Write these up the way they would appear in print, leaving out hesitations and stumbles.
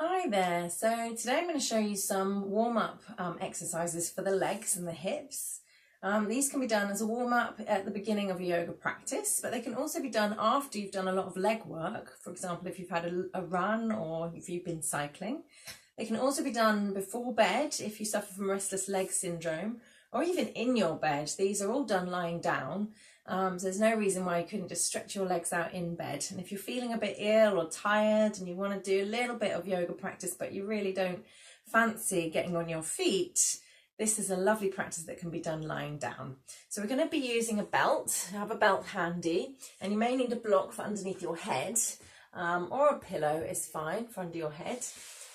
Hi there, so today I'm going to show you some warm-up exercises for the legs and the hips. These can be done as a warm-up at the beginning of a yoga practice, but they can also be done after you've done a lot of leg work. For example, if you've had a run or if you've been cycling. They can also be done before bed if you suffer from restless leg syndrome, or even in your bed. These are all done lying down. So there's no reason why you couldn't just stretch your legs out in bed. And if you're feeling a bit ill or tired and you want to do a little bit of yoga practice but you really don't fancy getting on your feet, this is a lovely practice that can be done lying down. So we're going to be using a belt. Have a belt handy, and you may need a block for underneath your head, or a pillow is fine for under your head.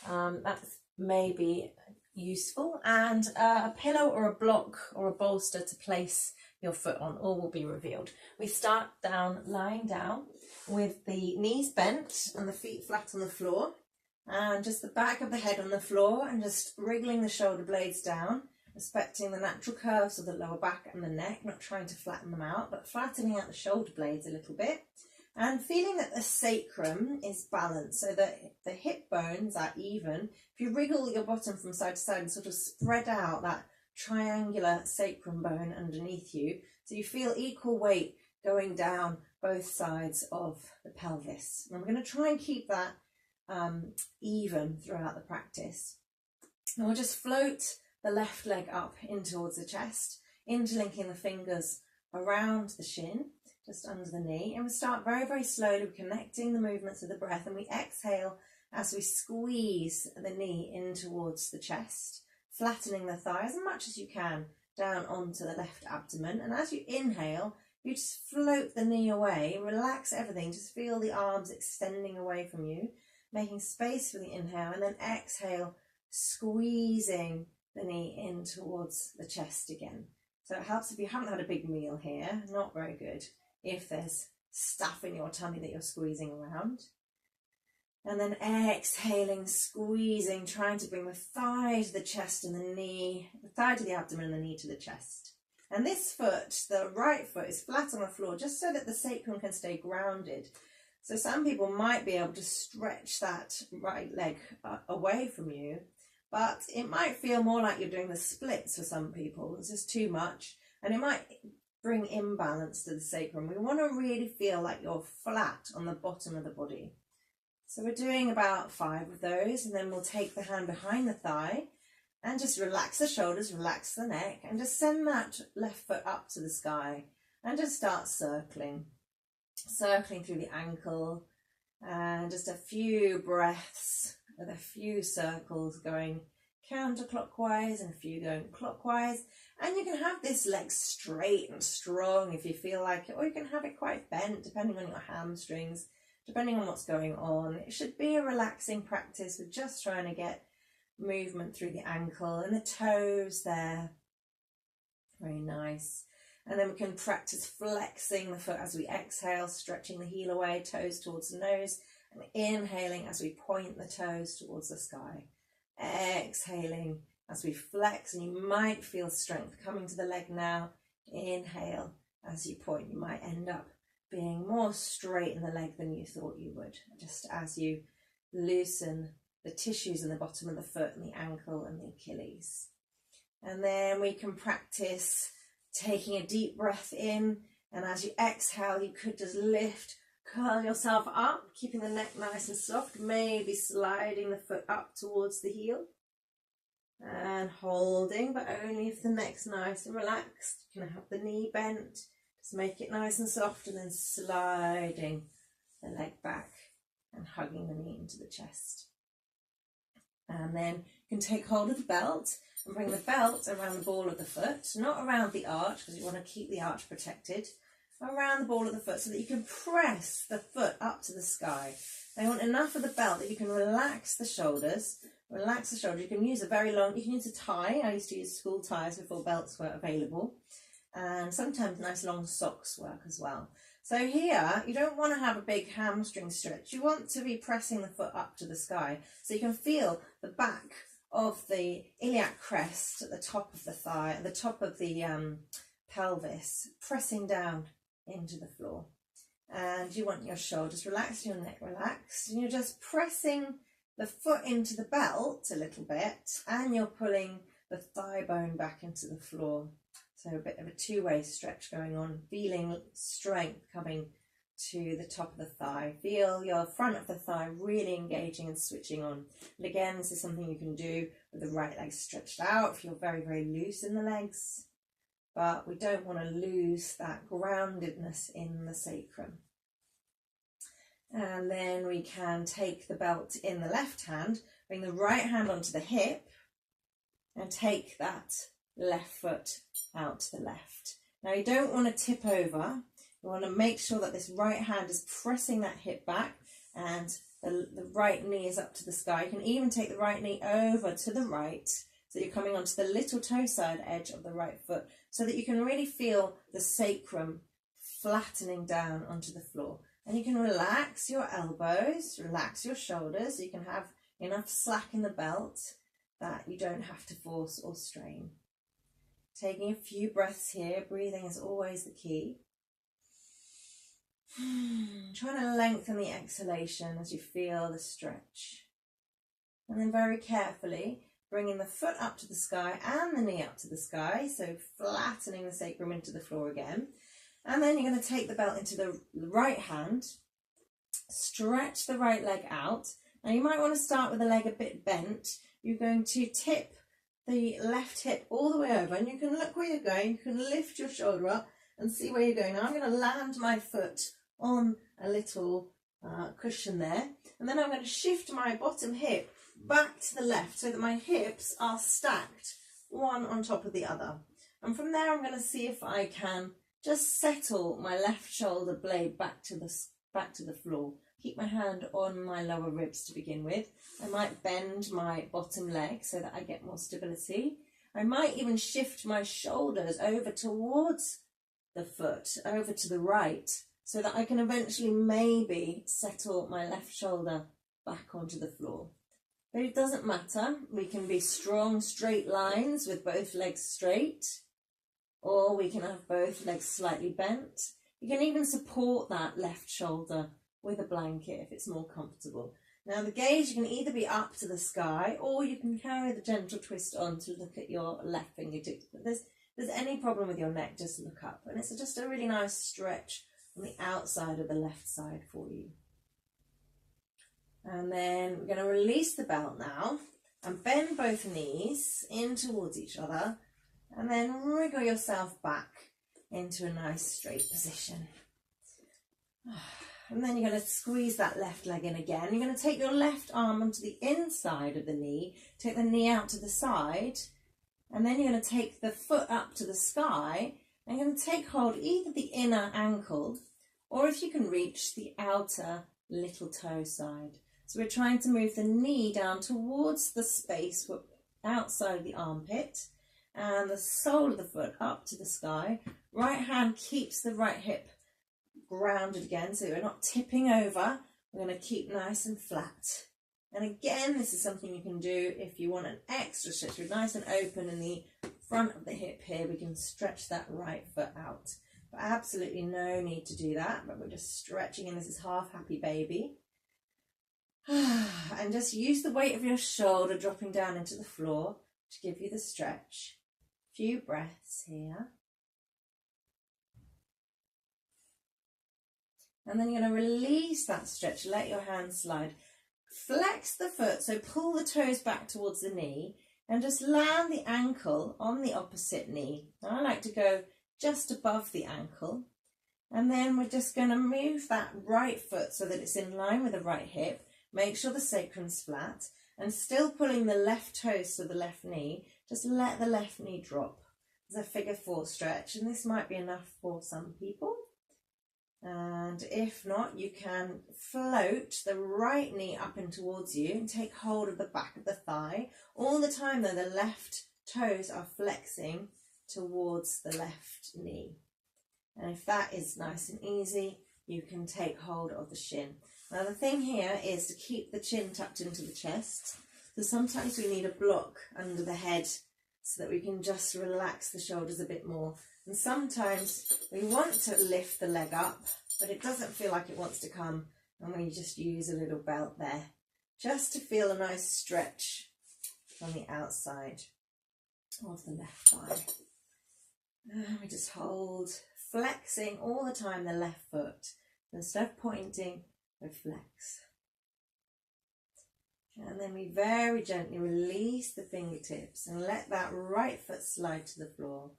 That's maybe useful, and a pillow or a block or a bolster to place your foot on, all will be revealed. We start lying down with the knees bent and the feet flat on the floor, and just the back of the head on the floor, and just wriggling the shoulder blades down, respecting the natural curves of the lower back and the neck, not trying to flatten them out, but flattening out the shoulder blades a little bit, and feeling that the sacrum is balanced so that the hip bones are even. If you wriggle your bottom from side to side and sort of spread out that triangular sacrum bone underneath you, so you feel equal weight going down both sides of the pelvis. And I'm going to try and keep that even throughout the practice. And we'll just float the left leg up in towards the chest, interlinking the fingers around the shin, just under the knee, and we start very, very slowly, connecting the movements of the breath, and we exhale as we squeeze the knee in towards the chest, flattening the thigh as much as you can down onto the left abdomen. And as you inhale, you just float the knee away, relax everything, just feel the arms extending away from you, making space for the inhale, and then exhale, squeezing the knee in towards the chest again. So it helps if you haven't had a big meal here, not very good if there's stuff in your tummy that you're squeezing around. And then exhaling, squeezing, trying to bring the thigh to the chest and the thigh to the abdomen and the knee to the chest. And this foot, the right foot, is flat on the floor just so that the sacrum can stay grounded. So some people might be able to stretch that right leg away from you, but it might feel more like you're doing the splits for some people. It's just too much, and it might bring imbalance to the sacrum. We want to really feel like you're flat on the bottom of the body. So we're doing about 5 of those, and then we'll take the hand behind the thigh and just relax the shoulders, relax the neck, and just send that left foot up to the sky and just start circling through the ankle, and just a few breaths with a few circles going counterclockwise and a few going clockwise. And you can have this leg straight and strong if you feel like it, or you can have it quite bent depending on your hamstrings, depending on what's going on. It should be a relaxing practice. We're just trying to get movement through the ankle and the toes there. Very nice. And then we can practice flexing the foot as we exhale, stretching the heel away, toes towards the nose, and inhaling as we point the toes towards the sky. Exhaling as we flex, and you might feel strength coming to the leg now. Inhale as you point. You might end up being more straight in the leg than you thought you would, just as you loosen the tissues in the bottom of the foot and the ankle and the Achilles. And then we can practice taking a deep breath in, and as you exhale, you could just lift, curl yourself up, keeping the neck nice and soft, maybe sliding the foot up towards the heel, and holding, but only if the neck's nice and relaxed. You can have the knee bent, just make it nice and soft, and then sliding the leg back and hugging the knee into the chest. And then you can take hold of the belt and bring the belt around the ball of the foot, not around the arch, because you want to keep the arch protected, around the ball of the foot so that you can press the foot up to the sky. Now you want enough of the belt that you can relax the shoulders. You can use you can use a tie. I used to use school ties before belts were available. And sometimes nice long socks work as well. So here, you don't want to have a big hamstring stretch. You want to be pressing the foot up to the sky so you can feel the back of the iliac crest at the top of the thigh, at the top of the pelvis, pressing down into the floor. And you want your shoulders relaxed, your neck relaxed, and you're just pressing the foot into the belt a little bit, and you're pulling the thigh bone back into the floor. So a bit of a two-way stretch going on, feeling strength coming to the top of the thigh. Feel your front of the thigh really engaging and switching on. And again, this is something you can do with the right leg stretched out if you're very, very loose in the legs. But we don't want to lose that groundedness in the sacrum. And then we can take the belt in the left hand, bring the right hand onto the hip, and take that left foot out to the left. Now you don't want to tip over. You want to make sure that this right hand is pressing that hip back and the right knee is up to the sky. You can even take the right knee over to the right, so you're coming onto the little toe side edge of the right foot, so that you can really feel the sacrum flattening down onto the floor. And you can relax your elbows, relax your shoulders, so you can have enough slack in the belt that you don't have to force or strain. Taking a few breaths here, breathing is always the key. Trying to lengthen the exhalation as you feel the stretch. And then very carefully bringing the foot up to the sky and the knee up to the sky, so flattening the sacrum into the floor again. And then you're going to take the belt into the right hand, stretch the right leg out. Now you might want to start with the leg a bit bent. You're going to tip the left hip all the way over, and you can look where you're going. You can lift your shoulder up and see where you're going. Now I'm going to land my foot on a little cushion there, and then I'm going to shift my bottom hip back to the left so that my hips are stacked one on top of the other. And from there I'm going to see if I can just settle my left shoulder blade back to the floor. Keep my hand on my lower ribs to begin with. I might bend my bottom leg so that I get more stability. I might even shift my shoulders over towards the foot, over to the right, so that I can eventually maybe settle my left shoulder back onto the floor. But it doesn't matter. We can be strong, straight lines with both legs straight, or we can have both legs slightly bent. You can even support that left shoulder with a blanket if it's more comfortable. Now the gaze, you can either be up to the sky, or you can carry the gentle twist on to look at your left fingertips. But if there's any problem with your neck, just look up. And it's just a really nice stretch on the outside of the left side for you. And then we're going to release the belt now and bend both knees in towards each other, and then wriggle yourself back into a nice straight position. And then you're going to squeeze that left leg in again. You're going to take your left arm onto the inside of the knee, take the knee out to the side, and then you're going to take the foot up to the sky, and you're going to take hold either the inner ankle, or if you can reach, the outer little toe side. So we're trying to move the knee down towards the space outside the armpit, and the sole of the foot up to the sky. Right hand keeps the right hip grounded again, so we're not tipping over. We're going to keep nice and flat. And again, this is something you can do if you want an extra stretch. We're nice and open in the front of the hip here. We can stretch that right foot out. But absolutely no need to do that, but we're just stretching, and this is half happy baby. And just use the weight of your shoulder dropping down into the floor to give you the stretch. Few breaths here. And then you're going to release that stretch, let your hands slide. Flex the foot, so pull the toes back towards the knee, and just land the ankle on the opposite knee. Now I like to go just above the ankle. And then we're just going to move that right foot so that it's in line with the right hip. Make sure the sacrum's flat, and still pulling the left toes to the left knee, just let the left knee drop. It's a figure 4 stretch, and this might be enough for some people. And if not, you can float the right knee up and towards you and take hold of the back of the thigh. All the time though, the left toes are flexing towards the left knee. And if that is nice and easy, you can take hold of the shin. Now the thing here is to keep the chin tucked into the chest. So sometimes we need a block under the head so that we can just relax the shoulders a bit more. And sometimes we want to lift the leg up, but it doesn't feel like it wants to come, and we just use a little belt there. just to feel a nice stretch on the outside of the left thigh. And we just hold, flexing all the time the left foot. Instead of pointing, we flex. And then we very gently release the fingertips and let that right foot slide to the floor.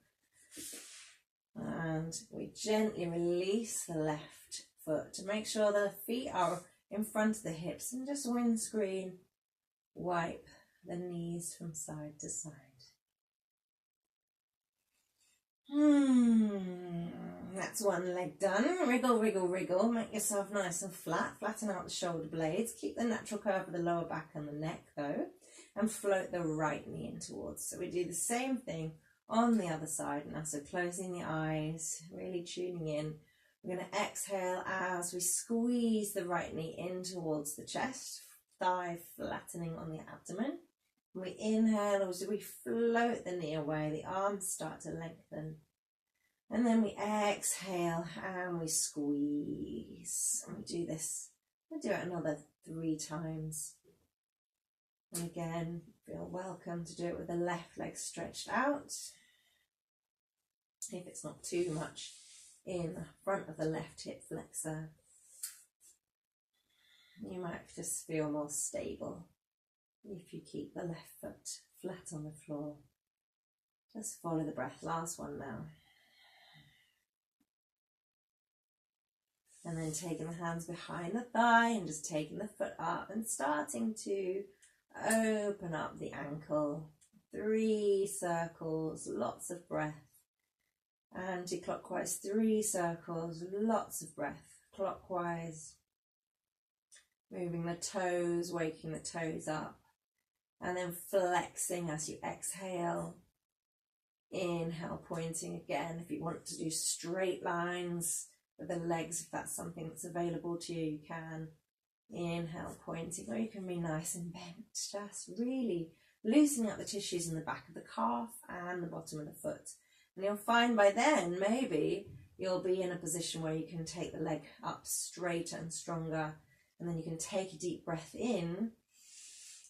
And we gently release the left foot to make sure the feet are in front of the hips, and just windscreen wipe the knees from side to side. That's one leg done. Wriggle, wriggle, wriggle. Make yourself nice and flat. Flatten out the shoulder blades. Keep the natural curve of the lower back and the neck though. And float the right knee in towards. So we do the same thing on the other side now. So closing the eyes, really tuning in. We're going to exhale as we squeeze the right knee in towards the chest. Thigh flattening on the abdomen. We inhale as we float the knee away. The arms start to lengthen. And then we exhale and we squeeze. And we do this. We'll do it another 3 times. And again, feel welcome to do it with the left leg stretched out. If it's not too much in the front of the left hip flexor, you might just feel more stable if you keep the left foot flat on the floor. Just follow the breath. Last one now. And then taking the hands behind the thigh and just taking the foot up and starting to open up the ankle. 3 circles, lots of breath. Anti-clockwise, 3 circles, lots of breath. Clockwise, moving the toes, waking the toes up. And then flexing as you exhale. Inhale, pointing again. If you want to do straight lines with the legs, if that's something that's available to you, you can. Inhale, pointing, or you can be nice and bent. Just really loosening up the tissues in the back of the calf and the bottom of the foot. And you'll find by then, maybe, you'll be in a position where you can take the leg up straighter and stronger. And then you can take a deep breath in.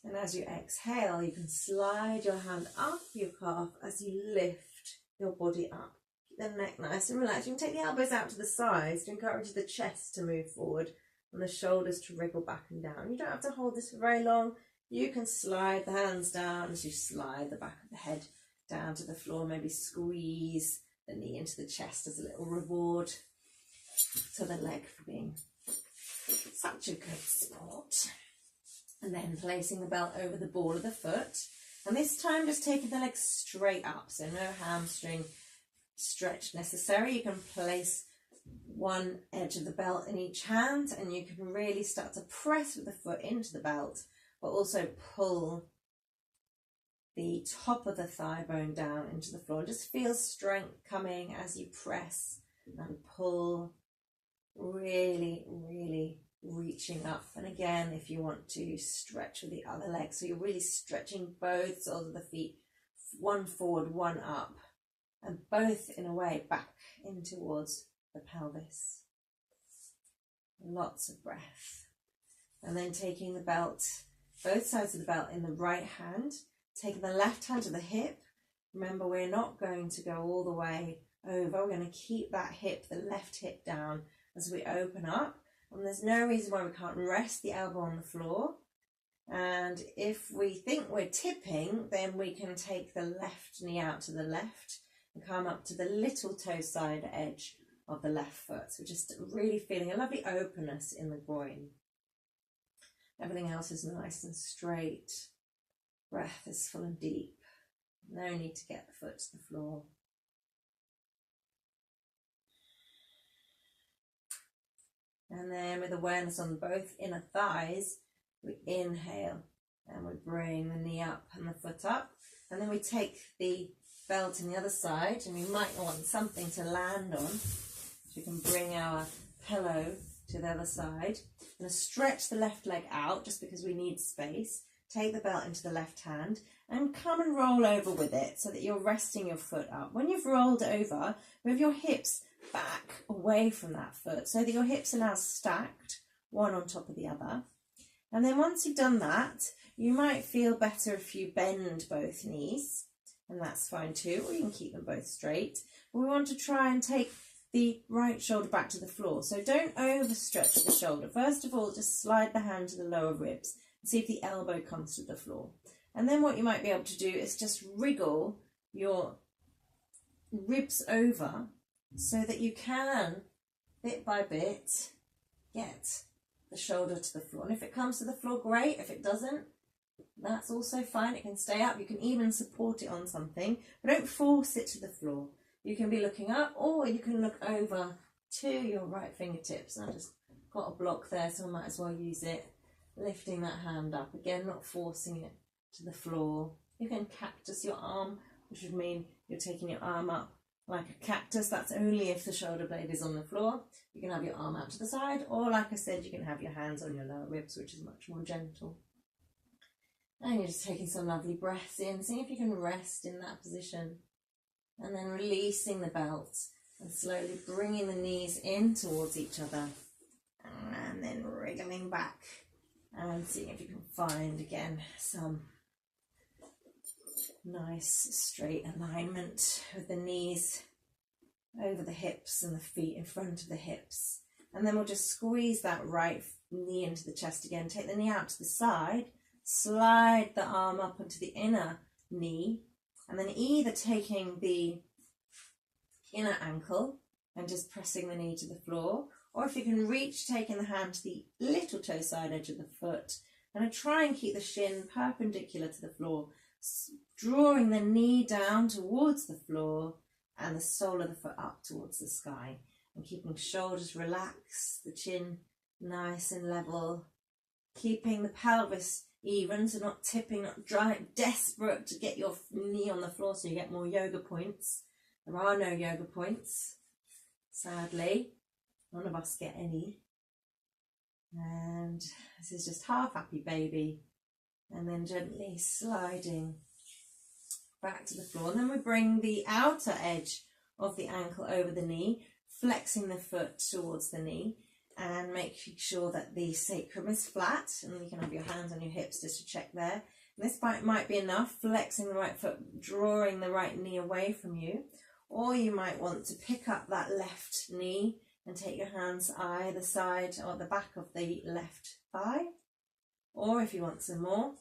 And as you exhale, you can slide your hand up your calf as you lift your body up. Keep the neck nice and relaxed. You can take the elbows out to the sides to encourage the chest to move forward and the shoulders to wriggle back and down. You don't have to hold this for very long. You can slide the hands down as you slide the back of the head down to the floor. Maybe squeeze the knee into the chest as a little reward to the leg for being such a good sport. And then placing the belt over the ball of the foot. And this time just taking the leg straight up. So no hamstring stretch necessary. You can place one edge of the belt in each hand and you can really start to press with the foot into the belt, but also pull the top of the thigh bone down into the floor. Just feel strength coming as you press and pull, really, really reaching up. And again, if you want to stretch with the other leg, so you're really stretching both soles of the feet, one forward, one up, and both in a way back in towards the pelvis. Lots of breath. And then taking the belt, both sides of the belt in the right hand, taking the left hand to the hip. Remember, we're not going to go all the way over. We're going to keep that hip, the left hip down as we open up. And there's no reason why we can't rest the elbow on the floor. And if we think we're tipping, then we can take the left knee out to the left and come up to the little toe side edge of the left foot. So just really feeling a lovely openness in the groin. Everything else is nice and straight. Breath is full and deep. No need to get the foot to the floor. And then with awareness on both inner thighs, we inhale and we bring the knee up and the foot up. And then we take the belt on the other side and we might want something to land on. So we can bring our pillow to the other side. I'm going to stretch the left leg out just because we need space. Take the belt into the left hand and come and roll over with it so that you're resting your foot up. When you've rolled over, move your hips back away from that foot so that your hips are now stacked, one on top of the other. And then once you've done that, you might feel better if you bend both knees, and that's fine too, or you can keep them both straight. But we want to try and take the right shoulder back to the floor. So don't overstretch the shoulder. First of all, just slide the hand to the lower ribs and see if the elbow comes to the floor. And then what you might be able to do is just wriggle your ribs over so that you can, bit by bit, get the shoulder to the floor. And if it comes to the floor, great. If it doesn't, that's also fine. It can stay up. You can even support it on something, but don't force it to the floor. You can be looking up, or you can look over to your right fingertips. I just got a block there, so I might as well use it. Lifting that hand up. Again, not forcing it to the floor. You can cactus your arm, which would mean you're taking your arm up like a cactus. That's only if the shoulder blade is on the floor. You can have your arm out to the side, or like I said, you can have your hands on your lower ribs, which is much more gentle. And you're just taking some lovely breaths in, seeing if you can rest in that position. And then releasing the belt and slowly bringing the knees in towards each other. And then wriggling back and seeing if you can find, again, some nice straight alignment with the knees over the hips and the feet in front of the hips. And then we'll just squeeze that right knee into the chest again. Take the knee out to the side, slide the arm up onto the inner knee, and then either taking the inner ankle and just pressing the knee to the floor, or if you can reach, taking the hand to the little toe side edge of the foot, and try and keep the shin perpendicular to the floor, drawing the knee down towards the floor and the sole of the foot up towards the sky, and keeping shoulders relaxed, the chin nice and level, keeping the pelvis even, so not tipping, not dry, desperate to get your knee on the floor so you get more yoga points. There are no yoga points, sadly. None of us get any. And this is just half happy baby. And then gently sliding back to the floor. And then we bring the outer edge of the ankle over the knee, flexing the foot towards the knee, and making sure that the sacrum is flat. And you can have your hands on your hips just to check there. And this might be enough, flexing the right foot, drawing the right knee away from you. Or you might want to pick up that left knee and take your hands either side or the back of the left thigh. Or if you want some more,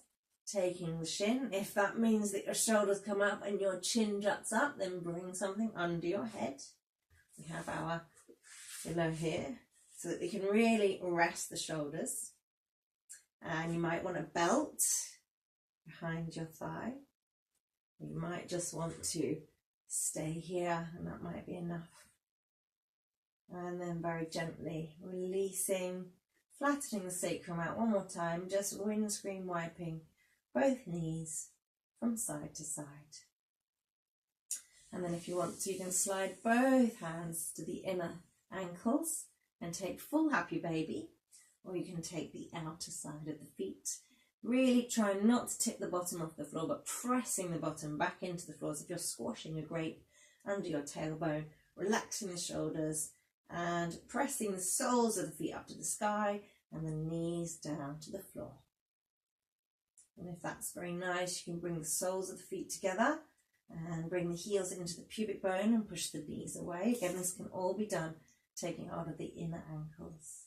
taking the shin. If that means that your shoulders come up and your chin juts up, then bring something under your head. We have our pillow here so that we can really rest the shoulders. And you might want a belt behind your thigh. You might just want to stay here, and that might be enough. And then very gently releasing, flattening the sacrum out one more time, just windscreen wiping both knees from side to side. And then if you want to, you can slide both hands to the inner ankles and take full happy baby, or you can take the outer side of the feet. Really try not to tip the bottom off the floor, but pressing the bottom back into the floor as if you're squashing a grape under your tailbone, relaxing the shoulders and pressing the soles of the feet up to the sky and the knees down to the floor. And if that's very nice, you can bring the soles of the feet together and bring the heels into the pubic bone and push the knees away. Again, this can all be done taking hold of the inner ankles.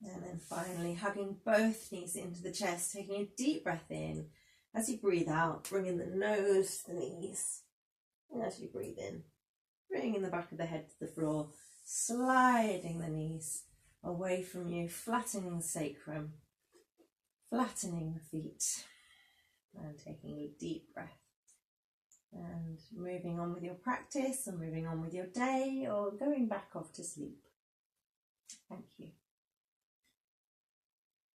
And then finally, hugging both knees into the chest, taking a deep breath in. As you breathe out, bringing the nose to the knees. And as you breathe in, bringing the back of the head to the floor, sliding the knees away from you, flattening the sacrum, flattening the feet, and taking a deep breath. And moving on with your practice, and moving on with your day, or going back off to sleep. Thank you.